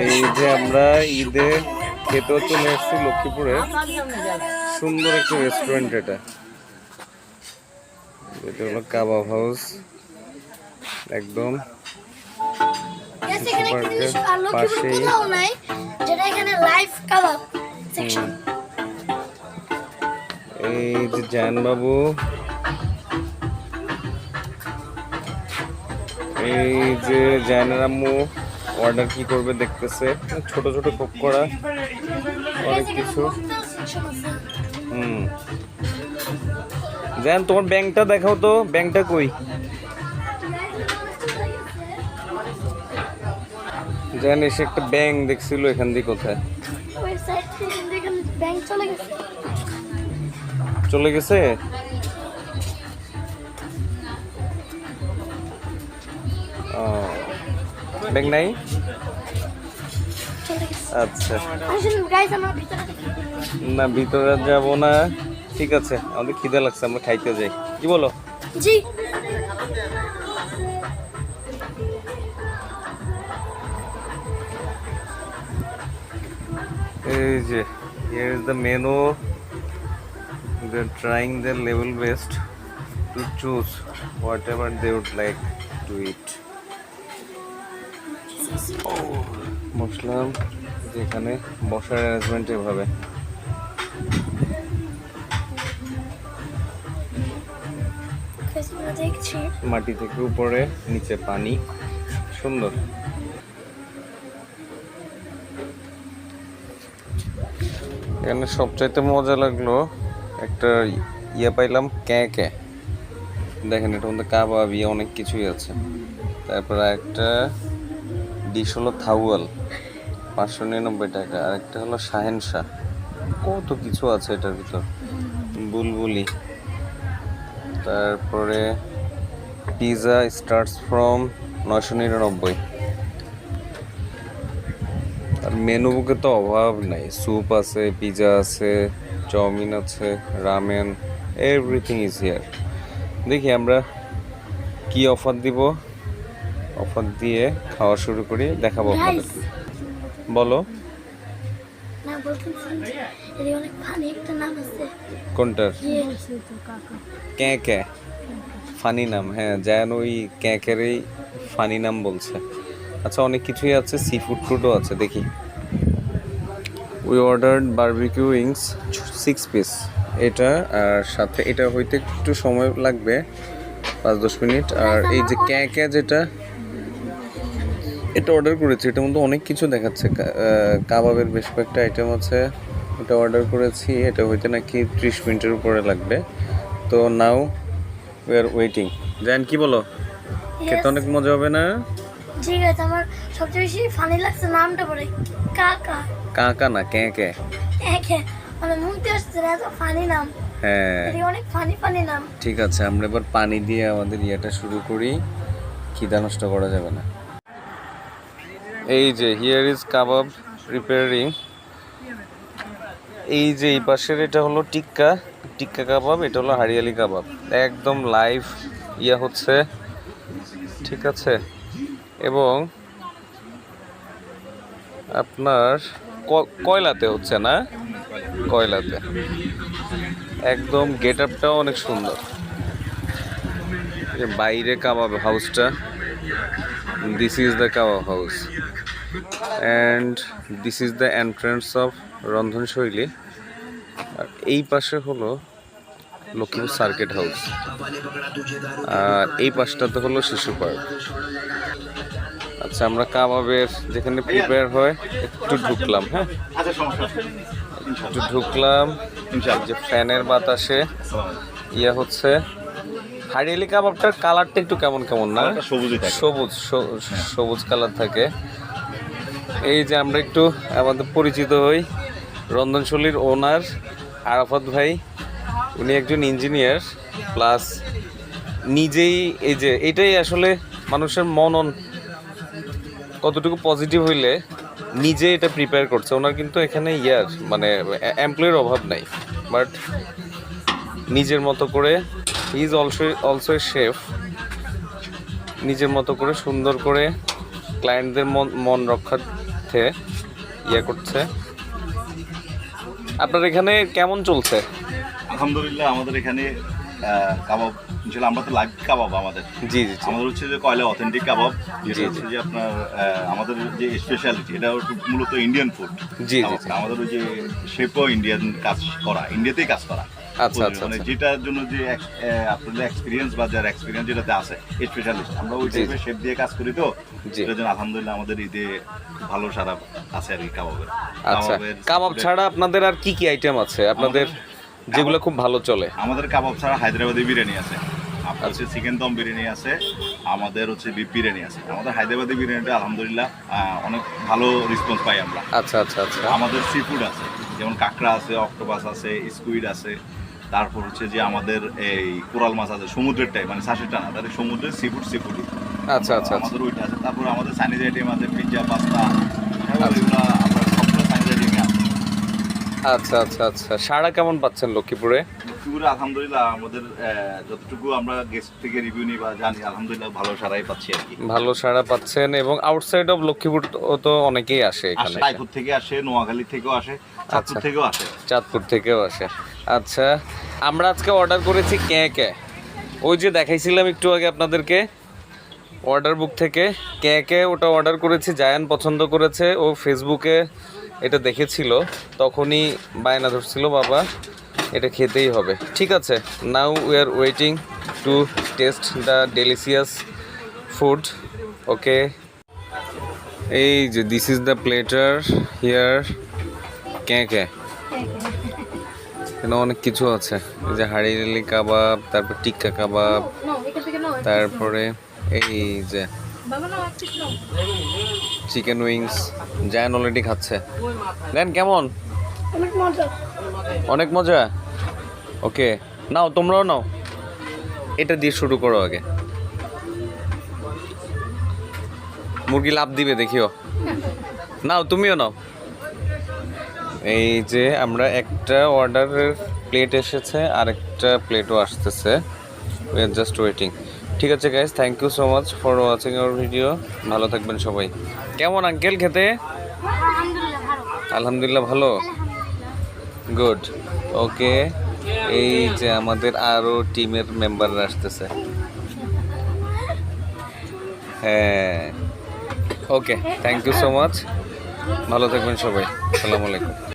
এই যে আমরা ঈদে খেতেও চলে এসেছি লক্ষ্মীপুরে, সুন্দর একটা রেস্টুরেন্ট। এটা হলো কাবাব হাউস, একদম পাশেই। এই যে জান বাবু, এই যে জায়নার আম্মু অর্ডার কি করবে দেখতেছে, ছোট ছোট পকোড়া, অনেক কিছু। জান তোমার ব্যাংকটা দেখাও তো, ব্যাংকটা কই? জান এসে একটা ব্যাংক দেখছিল, এখান দিয়ে কোথায় চলে গেছে? ব্যাংক নাই? আচ্ছা না, ভিতরে যাব না। ঠিক আছে, আমাদের খিদে লাগছে, আমরা খাইতে যাই, কি বলো? জি। এই যে here is the menu. They're trying their level best to choose whatever they would like to eat. বসলাম, যেখানে বসার অ্যারেঞ্জমেন্ট এভাবে। মাটি থেকে উপরে, নিচে পানি, সুন্দর। এখানে সবচাইতে মজা লাগলো একটা ইয়ে পাইলাম, ক্যাঁ। দেখেন এটার মধ্যে কাবাব অনেক কিছুই আছে। তারপর একটা ডিশ হলো থাউয়াল, 599 টাকা। আর একটা হলো শাহেনশাহ, কত কিছু আছে এটার ভিতর, বুলবুলি। তারপরে পিৎজা স্টার্টস ফ্রম 999। আর মেনু বুকে তো অভাব নাই, স্যুপ আছে, পিৎজা আছে, চাউমিন আছে, রামেন, এভরিথিং ইজ হিয়ার। দেখি আমরা কি অফার দিব, অফার দিয়ে খাওয়া শুরু করি, দেখাবো আপনাদেরকে। বলো কোনটার? ক্যাঁ, ফানি নাম। হ্যাঁ, যেন ওই ক্যাঁকেরই ফানি নাম বলছে। আচ্ছা, অনেক কিছুই আছে, সি ফুড টুডও আছে। দেখি, we ordered barbecue wings 6 piece. এটা আর সাথে এটা হইতে একটু সময় লাগবে, 5-10 মিনিট। আর এই যে ক্যাঁ যেটা, এটা অর্ডার করেছি, এটার মধ্যে অনেক কিছু দেখাচ্ছে, কাবাবের বেশ কয়েকটা আইটেম আছে। এটা অর্ডার করেছি, এটা হইতে নাকি 30 মিনিটের উপরে লাগবে। তো নাও উই আর ওয়েটিং। জান কি বলো, খেতে অনেক মজা হবে না? ঠিক আছে, আমার সবচেয়ে বেশি ফানি লাগছে নামটা পড়ে, কাকা না, ক্যাঁ। মানে মুখতে আসছে না, এত ফানি নাম। হ্যাঁ, অনেক ফানি নাম। ঠিক আছে, আমরা এবার পানি দিয়ে আমাদের ইয়েটা শুরু করি, খিদা নষ্ট করা যাবে না। এই যে হিয়ার ইজ কাবাব প্রিপেয়ারিং। এই যে এই পাশের এটা হলো টিক্কা কাবাব, এটা হলো হারিয়ালি কাবাব, একদম লাইভ ইয়া হচ্ছে, ঠিক আছে। এবং আপনার কয়লাতে হচ্ছে না, কয়লাতে। একদম গেট আপটাও অনেক সুন্দর। বাইরে কাবাব হাউসটা, this is the kebab house and this is the entrance of Rondhonshoili. আর এই পাশে হলো লক্ষ্মীপুর সার্কিট হাউস, আর এই পাশটাতে হলো শিশু পার্ক। আচ্ছা, আমরা কাবাবের যেখানে প্রিপেয়ার হয় একটু ঢুকলাম। হ্যাঁ, একটু ঢুকলাম, যে ফ্যানের বাতাসে ইয়া হচ্ছে। হারিয়ালি কাবাবটার কালারটা একটু কেমন না, সবুজ কালার থাকে। এই যে আমরা একটু আমাদের পরিচিত হই, রন্ধনশৈলীর ওনার আরাফাত ভাই, উনি একজন ইঞ্জিনিয়ার প্লাস নিজেই, এই যে এটাই আসলে মানুষের মনন কতটুকু পজিটিভ হইলে নিজে এটা প্রিপেয়ার করছে। ওনার কিন্তু এখানে মানে এমপ্লয়ের অভাব নাই, বাট নিজের মতো করে he is also a chef. নিজের মতো করে সুন্দর করে ক্লায়েন্টদের মন রক্ষার্থে ইয়ে করছে। আপনার এখানে কেমন চলছে? আলহামদুলিল্লাহ আমাদের এখানে কাবাব ইনশাল্লাহ আমরা তো লাইভ কাবাব আমাদের জি জি জি আমাদের হচ্ছে যে কয়লা অথেন্টিক কাবাব যেটা জি, জি। হচ্ছে যে আপনার আমাদের যে স্পেশালিটি এটা হচ্ছে মূলত ইন্ডিয়ান ফুড। জি, জি, জি। আমাদের ওই যে শেপও ইন্ডিয়ান কাজ করা, ইন্ডিয়াতেই কাজ করা। আচ্ছা, আচ্ছা, মানে আচ্ছা। যেটার জন্য যে আপনাদের এক্সপিরিয়েন্স বা যার এক্সপিরিয়েন্স যেটাতে আছে স্পেশালিস্ট আমরা ওই জি, টাইপের শেপ দিয়ে কাজ করি তো জি। এটার জন্য আলহামদুলিল্লাহ আমাদের ঈদে খুব ভালো সারা আছে আর কি কাবাবের। আচ্ছা, কাবাব ছাড়া আপনাদের আর কি কি আইটেম আছে আপনাদের যেগুলো খুব ভালো চলে? আমাদের কাবাব ছাড়া হায়দ্রাবাদি বিরিয়ানি আছে, আপনার হচ্ছে চিকেন দম বিরিয়ানি আছে, আমাদের হচ্ছে বিফ বিরিয়ানি আছে। আমাদের হায়দ্রাবাদি বিরিয়ানিটা আলহামদুলিল্লাহ অনেক ভালো রেসপন্স পাই আমরা। আচ্ছা আচ্ছা আচ্ছা আমাদের সি ফুড আছে, যেমন কাঁকড়া আছে, অক্টোপাস আছে, স্কুইড আছে, তারপর হচ্ছে যে আমাদের এই কোরাল মাছ আছে সমুদ্রের টাইপ, মানে শাঁসেরটা না, তাদের সমুদ্রের সি ফুডই আচ্ছা আচ্ছা আচ্ছা আমাদের ওইটা আছে। তারপর আমাদের চাইনিজ আইটেম আছে, পিৎজা, পাস্তা, এগুলো আমরা সবগুলো চাইনিজ আইটেমই আছে। আচ্ছা আচ্ছা আচ্ছা সাড়া কেমন পাচ্ছেন লক্ষ্মীপুরে? লক্ষ্মীপুরে আলহামদুলিল্লাহ আমাদের যতটুকু আমরা গেস্ট থেকে রিভিউ নিই বা জানি আলহামদুলিল্লাহ ভালো সারাই পাচ্ছি আর কি। ভালো সাড়া পাচ্ছেন এবং আউটসাইড অফ লক্ষ্মীপুর তো অনেকেই আসে এখানে। রায়পুর থেকে আসে, নোয়াখালী থেকেও আসে, চাঁদপুর আচ্ছা। থেকেও আসে। চাঁদপুর থেকেও আসে। আচ্ছা আমরা আজকে অর্ডার করেছি কে ওই যে দেখাইছিলাম একটু আগে আপনাদেরকে অর্ডার বুক থেকে কে ওটা অর্ডার করেছি। জায়ান পছন্দ করেছে, ও ফেসবুকে এটা দেখেছিল, তখনই বায়না ধরছিল বাবা এটা খেতেই হবে। ঠিক আছে, now we are waiting to taste the delicious food. Okay, এই যে this is the platter here. কে এখানে অনেক কিছু আছে, এই যে হাড়িয়ালি কাবাব, তারপর টিক্কা কাবাব, তারপরে এই যে চিকেন উইংস। জায়ান অলরেডি খাচ্ছে। জায়ান কেমন? অনেক মজা। অনেক মজা। ওকে, নাও তোমরাও নাও, এটা দিয়ে শুরু করো আগে। মুরগি লাভ দিবে দেখিও। নাও তুমিও নাও। এই যে আমরা একটা অর্ডারের প্লেট এসেছে, আর একটা প্লেটও আসতেছে। We are just waiting. ঠিক আছে guys, thank you so much for watching our video. ভালো থাকবেন সবাই। কেমন আঙ্কেল খেতে? আলহামদুলিল্লাহ ভালো। আলহামদুলিল্লাহ ভালো। গুড। ওকে, এই যে আমাদের আরও টিমের মেম্বাররা আসতেছে। হ্যাঁ, ওকে, থ্যাংক ইউ সো মাচ। ভালো থাকবেন সবাই। আসসালামু আলাইকুম।